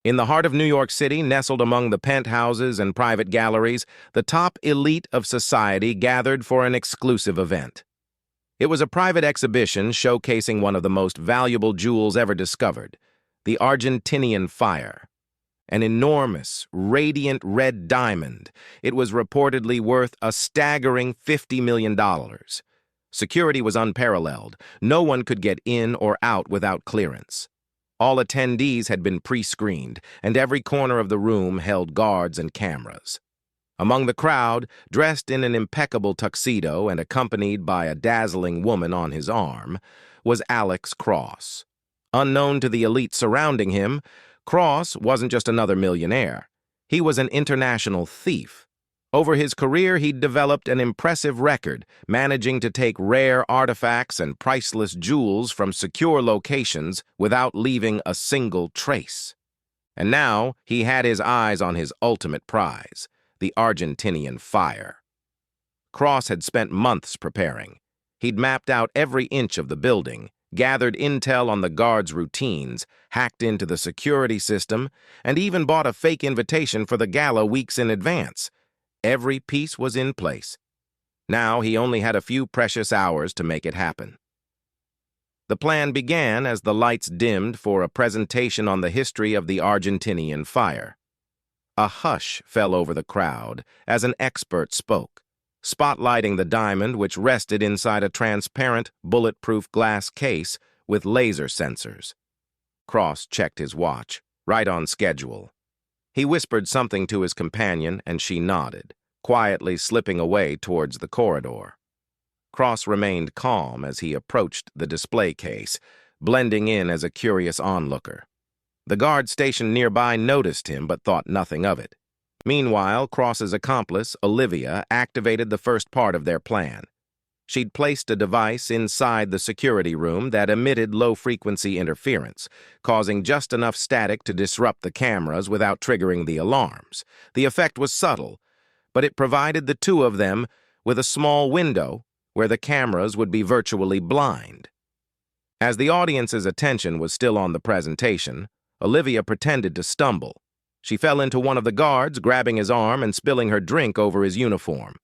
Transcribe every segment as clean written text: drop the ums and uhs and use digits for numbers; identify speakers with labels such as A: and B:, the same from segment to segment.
A: In the heart of New York City, nestled among the penthouses and private galleries, the top elite of society gathered for an exclusive event. It was a private exhibition showcasing one of the most valuable jewels ever discovered, the Argentinian fire. An enormous, radiant red diamond, it was reportedly worth a staggering $50 million. Security was unparalleled. No one could get in or out without clearance. All attendees had been pre-screened, and every corner of the room held guards and cameras. Among the crowd, dressed in an impeccable tuxedo and accompanied by a dazzling woman on his arm, was Alex Cross. Unknown to the elite surrounding him, Cross wasn't just another millionaire. He was an international thief. Over his career, he'd developed an impressive record, managing to take rare artifacts and priceless jewels from secure locations without leaving a single trace. And now, he had his eyes on his ultimate prize, the Argentinian fire. Cross had spent months preparing. He'd mapped out every inch of the building, gathered intel on the guards' routines, hacked into the security system, and even bought a fake invitation for the gala weeks in advance. Every piece was in place. Now he only had a few precious hours to make it happen. The plan began as the lights dimmed for a presentation on the history of the Argentinian fire. A hush fell over the crowd as an expert spoke, spotlighting the diamond which rested inside a transparent, bulletproof glass case with laser sensors. Cross checked his watch, right on schedule. He whispered something to his companion, and she nodded, quietly slipping away towards the corridor. Cross remained calm as he approached the display case, blending in as a curious onlooker. The guard stationed nearby noticed him but thought nothing of it. Meanwhile, Cross's accomplice, Olivia, activated the first part of their plan. She'd placed a device inside the security room that emitted low-frequency interference, causing just enough static to disrupt the cameras without triggering the alarms. The effect was subtle, but it provided the two of them with a small window where the cameras would be virtually blind. As the audience's attention was still on the presentation, Olivia pretended to stumble. She fell into one of the guards, grabbing his arm and spilling her drink over his uniform.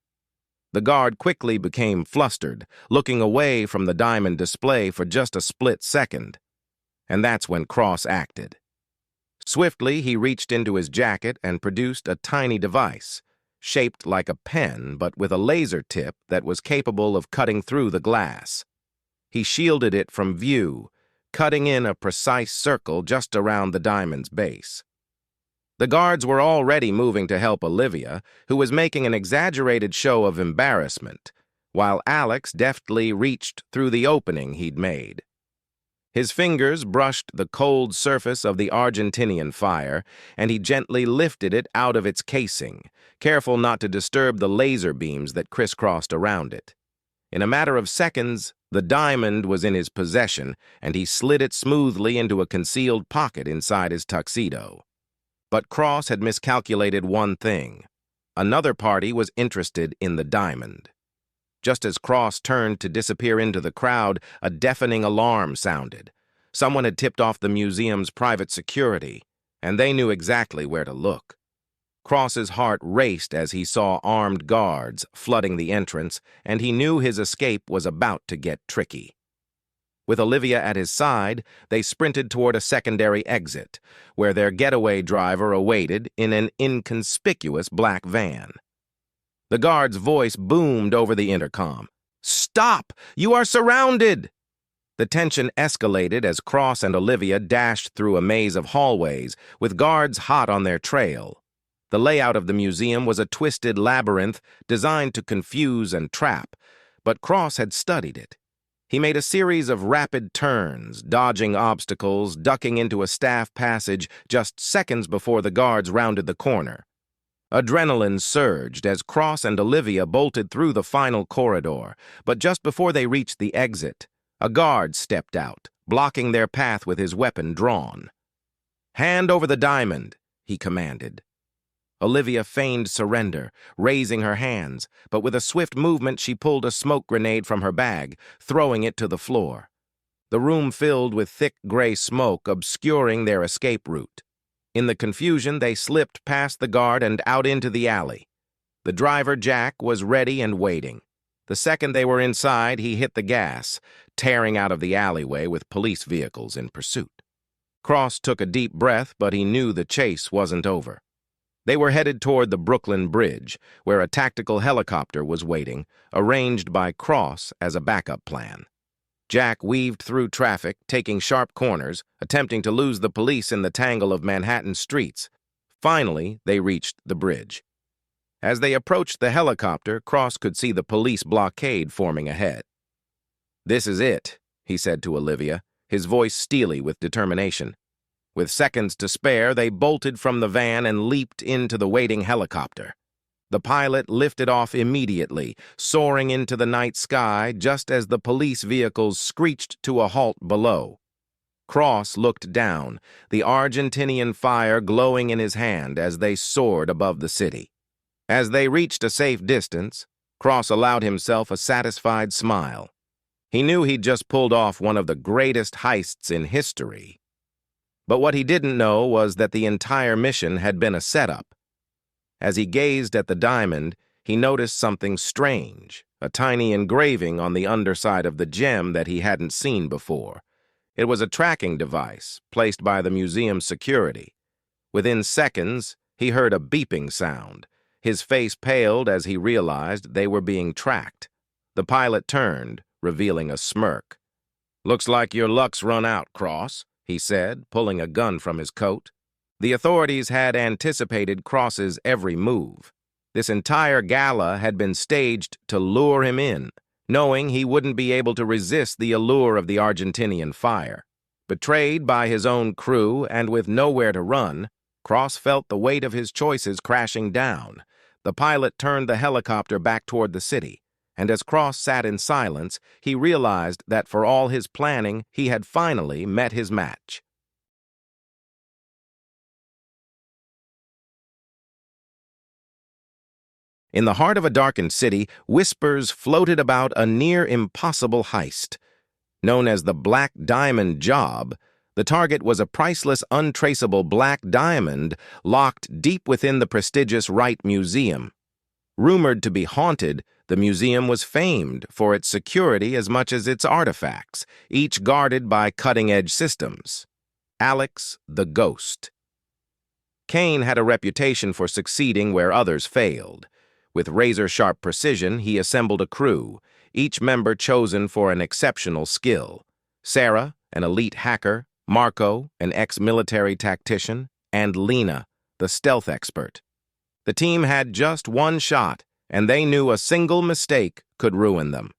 A: The guard quickly became flustered, looking away from the diamond display for just a split second. And that's when Cross acted. Swiftly, he reached into his jacket and produced a tiny device, shaped like a pen but with a laser tip that was capable of cutting through the glass. He shielded it from view, cutting in a precise circle just around the diamond's base. The guards were already moving to help Olivia, who was making an exaggerated show of embarrassment, while Alex deftly reached through the opening he'd made. His fingers brushed the cold surface of the Argentinian fire, and he gently lifted it out of its casing, careful not to disturb the laser beams that crisscrossed around it. In a matter of seconds, the diamond was in his possession, and he slid it smoothly into a concealed pocket inside his tuxedo. But Cross had miscalculated one thing. Another party was interested in the diamond. Just as Cross turned to disappear into the crowd, a deafening alarm sounded. Someone had tipped off the museum's private security, and they knew exactly where to look. Cross's heart raced as he saw armed guards flooding the entrance, and he knew his escape was about to get tricky. With Olivia at his side, they sprinted toward a secondary exit, where their getaway driver awaited in an inconspicuous black van. The guard's voice boomed over the intercom. "Stop! You are surrounded!" The tension escalated as Cross and Olivia dashed through a maze of hallways, with guards hot on their trail. The layout of the museum was a twisted labyrinth designed to confuse and trap, but Cross had studied it. He made a series of rapid turns, dodging obstacles, ducking into a staff passage just seconds before the guards rounded the corner. Adrenaline surged as Cross and Olivia bolted through the final corridor, but just before they reached the exit, a guard stepped out, blocking their path with his weapon drawn. "Hand over the diamond," he commanded. Olivia feigned surrender, raising her hands, but with a swift movement she pulled a smoke grenade from her bag, throwing it to the floor. The room filled with thick gray smoke, obscuring their escape route. In the confusion, they slipped past the guard and out into the alley. The driver, Jack, was ready and waiting. The second they were inside, he hit the gas, tearing out of the alleyway with police vehicles in pursuit. Cross took a deep breath, but he knew the chase wasn't over. They were headed toward the Brooklyn Bridge, where a tactical helicopter was waiting, arranged by Cross as a backup plan. Jack weaved through traffic, taking sharp corners, attempting to lose the police in the tangle of Manhattan streets. Finally, they reached the bridge. As they approached the helicopter, Cross could see the police blockade forming ahead. "This is it," he said to Olivia, his voice steely with determination. With seconds to spare, they bolted from the van and leaped into the waiting helicopter. The pilot lifted off immediately, soaring into the night sky just as the police vehicles screeched to a halt below. Cross looked down, the Argentinian fire glowing in his hand as they soared above the city. As they reached a safe distance, Cross allowed himself a satisfied smile. He knew he'd just pulled off one of the greatest heists in history. But what he didn't know was that the entire mission had been a setup. As he gazed at the diamond, he noticed something strange, a tiny engraving on the underside of the gem that he hadn't seen before. It was a tracking device placed by the museum's security. Within seconds, he heard a beeping sound. His face paled as he realized they were being tracked. The pilot turned, revealing a smirk. "Looks like your luck's run out, Cross," he said, pulling a gun from his coat. The authorities had anticipated Cross's every move. This entire gala had been staged to lure him in, knowing he wouldn't be able to resist the allure of the Argentinian fire. Betrayed by his own crew and with nowhere to run, Cross felt the weight of his choices crashing down. The pilot turned the helicopter back toward the city, and as Cross sat in silence, he realized that for all his planning, he had finally met his match. In the heart of a darkened city, whispers floated about a near-impossible heist. Known as the Black Diamond Job, the target was a priceless, untraceable black diamond locked deep within the prestigious Wright Museum. Rumored to be haunted, the museum was famed for its security as much as its artifacts, each guarded by cutting-edge systems. Alex the Ghost. Kane had a reputation for succeeding where others failed. With razor-sharp precision, he assembled a crew, each member chosen for an exceptional skill. Sarah, an elite hacker, Marco, an ex-military tactician, and Lena, the stealth expert. The team had just one shot, and they knew a single mistake could ruin them.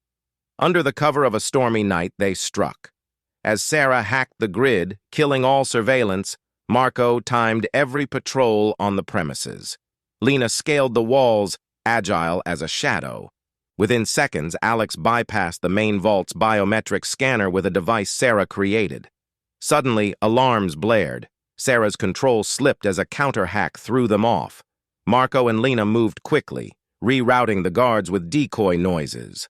A: Under the cover of a stormy night, they struck. As Sarah hacked the grid, killing all surveillance, Marco timed every patrol on the premises. Lena scaled the walls, agile as a shadow. Within seconds, Alex bypassed the main vault's biometric scanner with a device Sarah created. Suddenly, alarms blared. Sarah's control slipped as a counter-hack threw them off. Marco and Lena moved quickly, rerouting the guards with decoy noises.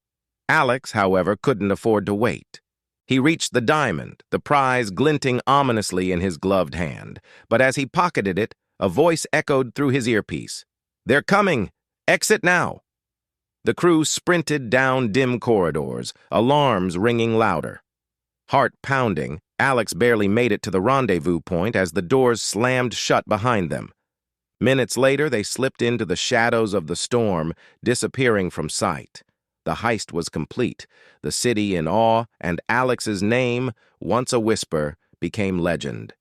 A: Alex, however, couldn't afford to wait. He reached the diamond, the prize glinting ominously in his gloved hand. But as he pocketed it, a voice echoed through his earpiece. "They're coming! Exit now!" The crew sprinted down dim corridors, alarms ringing louder. Heart pounding, Alex barely made it to the rendezvous point as the doors slammed shut behind them. Minutes later, they slipped into the shadows of the storm, disappearing from sight. The heist was complete, the city in awe, and Alex's name, once a whisper, became legend.